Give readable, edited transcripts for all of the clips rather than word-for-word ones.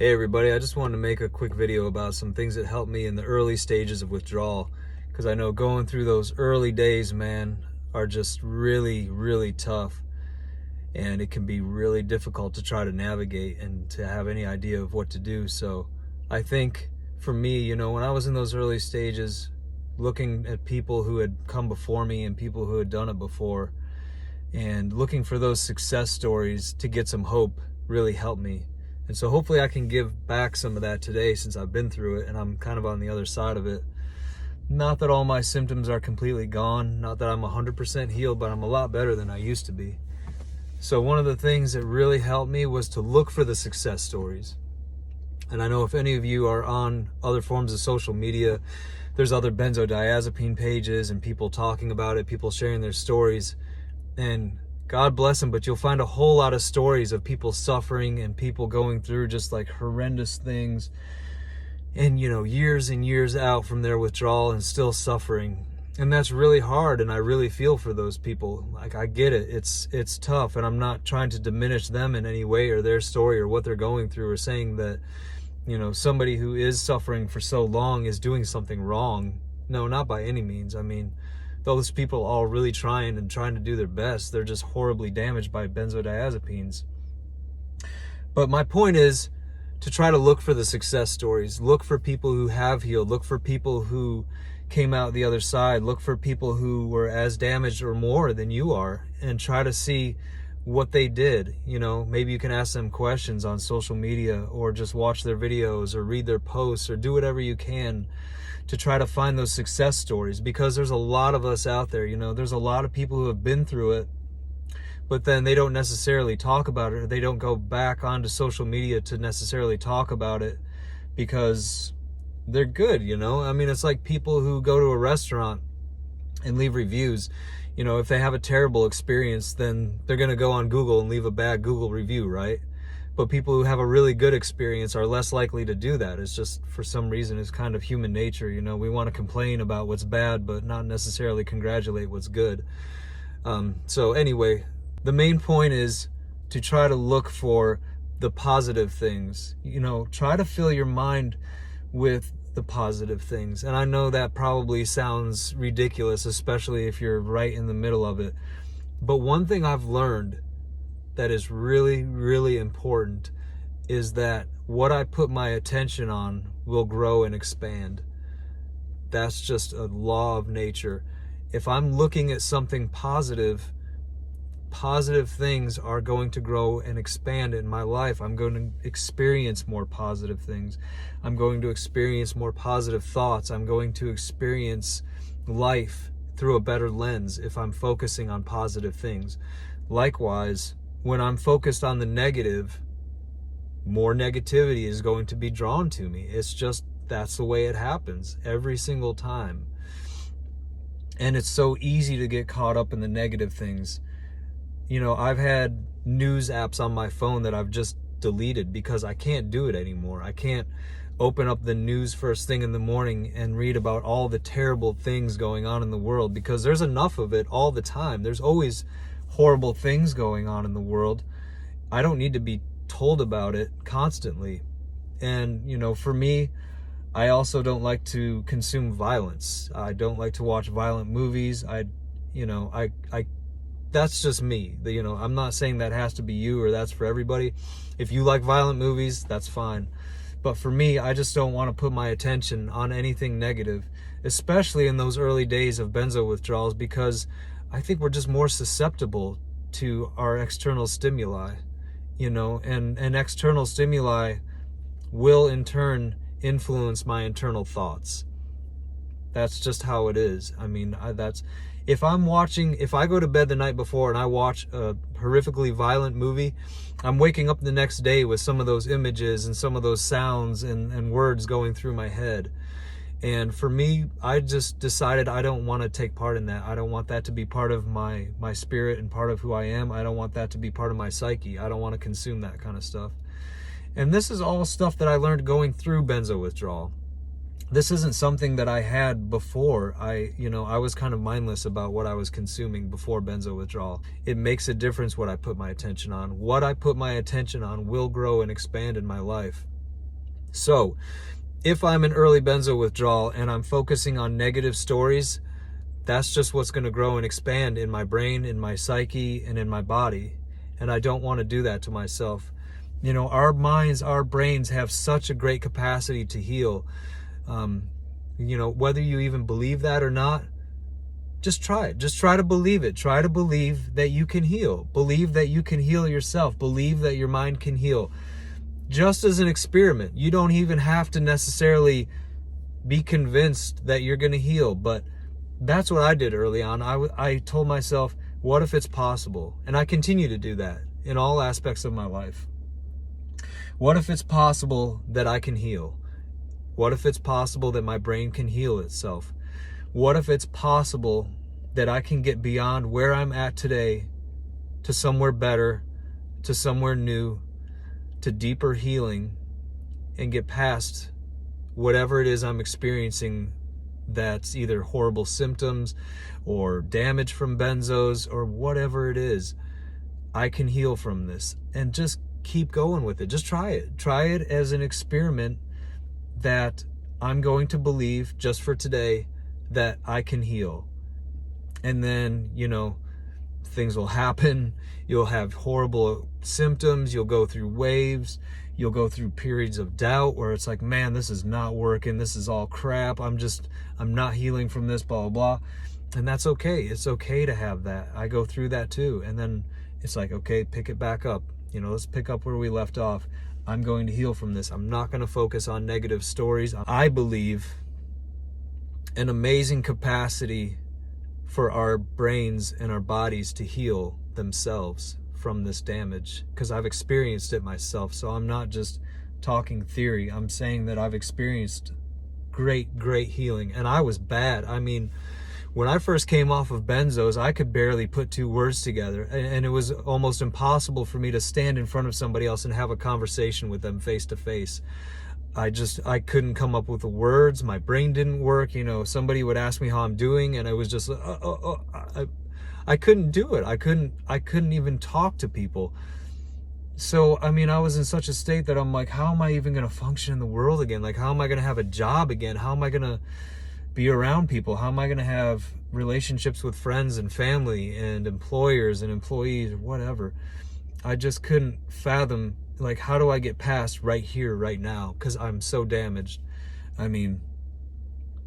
Hey everybody, I just wanted to make a quick video about some things that helped me in the early stages of withdrawal, because I know going through those early days, man, are just really tough, and it can be really difficult to try to navigate and to have any idea of what to do. So I think for me, when I was in those early stages, looking at people who had come before me and people who had done it before, and looking for those success stories to get some hope really helped me. And so hopefully I can give back some of that today, since I've been through it and I'm kind of on the other side of it. Not that all my symptoms are completely gone, not that I'm 100% healed, but I'm a lot better than I used to be. So one of the things that really helped me was to look for the success stories. And I know if any of you are on other forms of social media, there's other benzodiazepine pages and people talking about it, people sharing their stories, and God bless them, but you'll find a whole lot of stories of people suffering and people going through just like horrendous things, and years and years out from their withdrawal and still suffering. And that's really hard, and I really feel for those people. Like, I get it, it's tough, and I'm not trying to diminish them in any way or their story or what they're going through, or saying that somebody who is suffering for so long is doing something wrong. No, not by any means. I mean, those people are all really trying to do their best. They're just horribly damaged by benzodiazepines. But my point is to try to look for the success stories. Look for people who have healed. Look for people who came out the other side. Look for people who were as damaged or more than you are, and try to see what they did. Maybe you can ask them questions on social media, or just watch their videos, or read their posts, or do whatever you can to try to find those success stories, because there's a lot of us out there. There's a lot of people who have been through it, but then they don't necessarily talk about it, or they don't go back onto social media to necessarily talk about it because they're good. I mean, it's like people who go to a restaurant and leave reviews. If they have a terrible experience, then they're going to go on Google and leave a bad Google review, right? But people who have a really good experience are less likely to do that. It's just, for some reason, it's kind of human nature. We want to complain about what's bad, but not necessarily congratulate what's good. So anyway, the main point is to try to look for the positive things. Try to fill your mind with the positive things. And I know that probably sounds ridiculous, especially if you're right in the middle of it. But one thing I've learned that is really important is that what I put my attention on will grow and expand. That's just a law of nature. If I'm looking at something positive, positive things are going to grow and expand in my life. I'm going to experience more positive things. I'm going to experience more positive thoughts. I'm going to experience life through a better lens if I'm focusing on positive things. Likewise, when I'm focused on the negative, more negativity is going to be drawn to me. It's just, that's the way it happens every single time. And it's so easy to get caught up in the negative things. I've had news apps on my phone that I've just deleted because I can't do it anymore. I can't open up the news first thing in the morning and read about all the terrible things going on in the world, because there's enough of it all the time. There's always horrible things going on in the world. I don't need to be told about it constantly. And for me, I also don't like to consume violence. I don't like to watch violent movies. That's just me. I'm not saying that has to be you or that's for everybody. If you like violent movies, that's fine. But for me, I just don't want to put my attention on anything negative, especially in those early days of benzo withdrawals, because I think we're just more susceptible to our external stimuli, and external stimuli will in turn influence my internal thoughts. That's just how it is. I mean, if I go to bed the night before and I watch a horrifically violent movie, I'm waking up the next day with some of those images and some of those sounds and words going through my head. And for me, I just decided I don't want to take part in that. I don't want that to be part of my spirit and part of who I am. I don't want that to be part of my psyche. I don't want to consume that kind of stuff. And this is all stuff that I learned going through benzo withdrawal. This isn't something that I had before. I was kind of mindless about what I was consuming before benzo withdrawal. It makes a difference what I put my attention on. What I put my attention on will grow and expand in my life. So if I'm in early benzo withdrawal and I'm focusing on negative stories, that's just what's going to grow and expand in my brain, in my psyche, and in my body. And I don't want to do that to myself. You know, our minds, our brains have such a great capacity to heal. You know, whether you even believe that or not, just try it. Just try to believe it. Try to believe that you can heal. Believe that you can heal yourself. Believe that your mind can heal. Just as an experiment. You don't even have to necessarily be convinced that you're going to heal, but that's what I did early on. I told myself, what if it's possible? And I continue to do that in all aspects of my life. What if it's possible that I can heal? What if it's possible that my brain can heal itself? What if it's possible that I can get beyond where I'm at today to somewhere better, to somewhere new, to deeper healing, and get past whatever it is I'm experiencing that's either horrible symptoms or damage from benzos or whatever it is. I can heal from this, and just keep going with it. Just try it. Try it as an experiment that I'm going to believe just for today that I can heal. And then, you know, things will happen. You'll have horrible symptoms. You'll go through waves. You'll go through periods of doubt where it's like, man, this is not working. This is all crap. I'm not healing from this, blah, blah, blah. And that's okay. It's okay to have that. I go through that too. And then it's like, okay, pick it back up. You know, let's pick up where we left off. I'm going to heal from this. I'm not going to focus on negative stories. I believe an amazing capacity for our brains and our bodies to heal themselves from this damage, because I've experienced it myself. So I'm not just talking theory. I'm saying that I've experienced great healing. And I was bad. I mean, when I first came off of benzos, I could barely put two words together, and it was almost impossible for me to stand in front of somebody else and have a conversation with them face to face. I couldn't come up with the words. My brain didn't work. You know, somebody would ask me how I'm doing, and I was just, I couldn't do it. I couldn't even talk to people. So, I mean, I was in such a state that I'm like, how am I even going to function in the world again? Like, how am I going to have a job again? How am I going to be around people? How am I going to have relationships with friends and family and employers and employees or whatever? I just couldn't fathom, like, how do I get past right here, right now? Because I'm so damaged. I mean,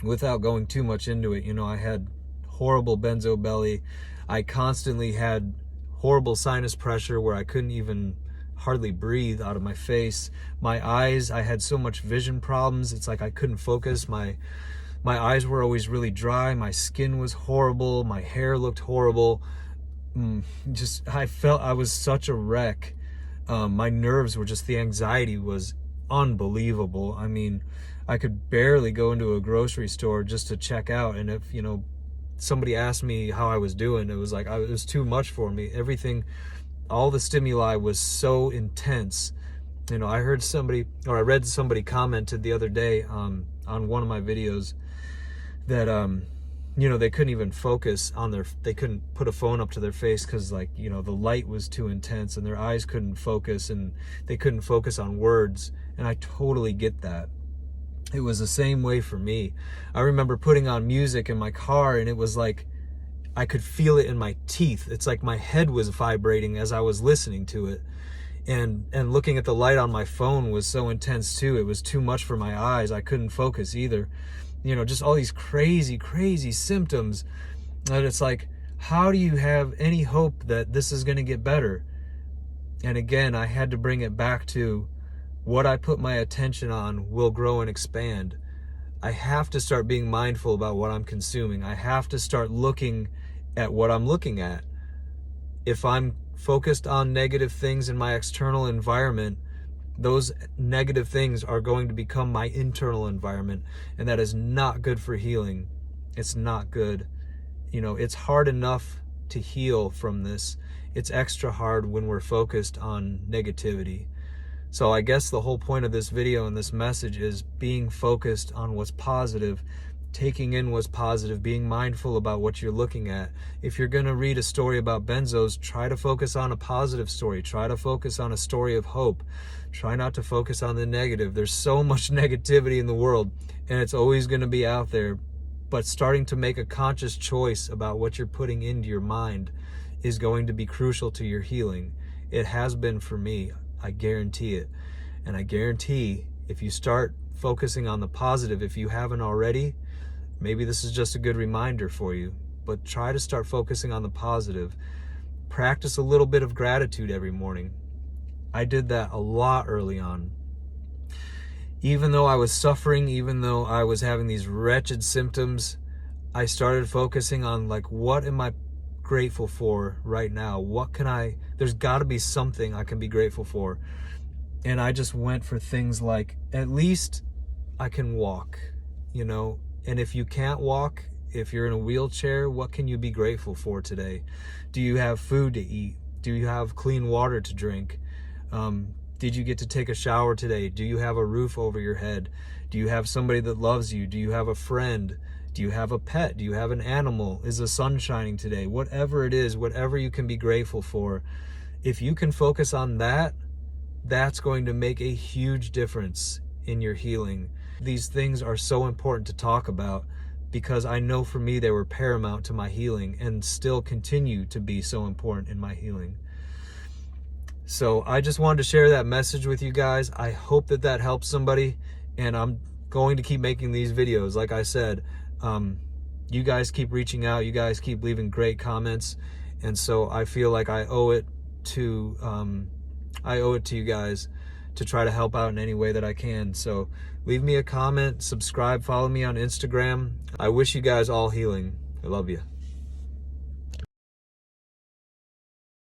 without going too much into it, you know, I had horrible benzo belly. I constantly had horrible sinus pressure where I couldn't even hardly breathe out of my face. My eyes, I had so much vision problems. It's like I couldn't focus. My eyes were always really dry. My skin was horrible. My hair looked horrible. I felt I was such a wreck. My nerves were just, the anxiety was unbelievable. I mean, I could barely go into a grocery store just to check out. And if, you know, somebody asked me how I was doing, it was like, it was too much for me. Everything, all the stimuli was so intense. You know, I read somebody commented the other day on one of my videos that, you know, they couldn't even focus on they couldn't put a phone up to their face because, like, you know, the light was too intense and their eyes couldn't focus and they couldn't focus on words. And I totally get that. It was the same way for me. I remember putting on music in my car and it was like, I could feel it in my teeth. It's like my head was vibrating as I was listening to it. And looking at the light on my phone was so intense too. It was too much for my eyes. I couldn't focus either. You know, just all these crazy symptoms. And it's like, how do you have any hope that this is going to get better? And again, I had to bring it back to what I put my attention on will grow and expand. I have to start being mindful about what I'm consuming. I have to start looking at what I'm looking at. If I'm focused on negative things in my external environment, those negative things are going to become my internal environment, and that is not good for healing. It's not good. You know, it's hard enough to heal from this. It's extra hard when we're focused on negativity. So I guess the whole point of this video and this message is being focused on what's positive taking in what's positive, being mindful about what you're looking at. If you're going to read a story about benzos, try to focus on a positive story. Try to focus on a story of hope. Try not to focus on the negative. There's so much negativity in the world, and it's always going to be out there. But starting to make a conscious choice about what you're putting into your mind is going to be crucial to your healing. It has been for me. I guarantee it. And I guarantee if you start focusing on the positive, if you haven't already, maybe this is just a good reminder for you, but try to start focusing on the positive. Practice a little bit of gratitude every morning. I did that a lot early on. Even though I was suffering, even though I was having these wretched symptoms, I started focusing on, like, what am I grateful for right now? There's got to be something I can be grateful for. And I just went for things like, at least I can walk, and if you can't walk, if you're in a wheelchair, what can you be grateful for today? Do you have food to eat? Do you have clean water to drink? Did you get to take a shower today? Do you have a roof over your head? Do you have somebody that loves you? Do you have a friend? Do you have a pet? Do you have an animal? Is the sun shining today? Whatever it is, whatever you can be grateful for, if you can focus on that, that's going to make a huge difference in your healing. These things are so important to talk about because I know for me they were paramount to my healing and still continue to be so important in my healing. So I just wanted to share that message with you guys. I hope that helps somebody, and I'm going to keep making these videos. Like I said, you guys keep reaching out, you guys keep leaving great comments, and so I feel like I owe it to you guys to try to help out in any way that I can. So leave me a comment, subscribe, follow me on Instagram. I wish you guys all healing. I love you.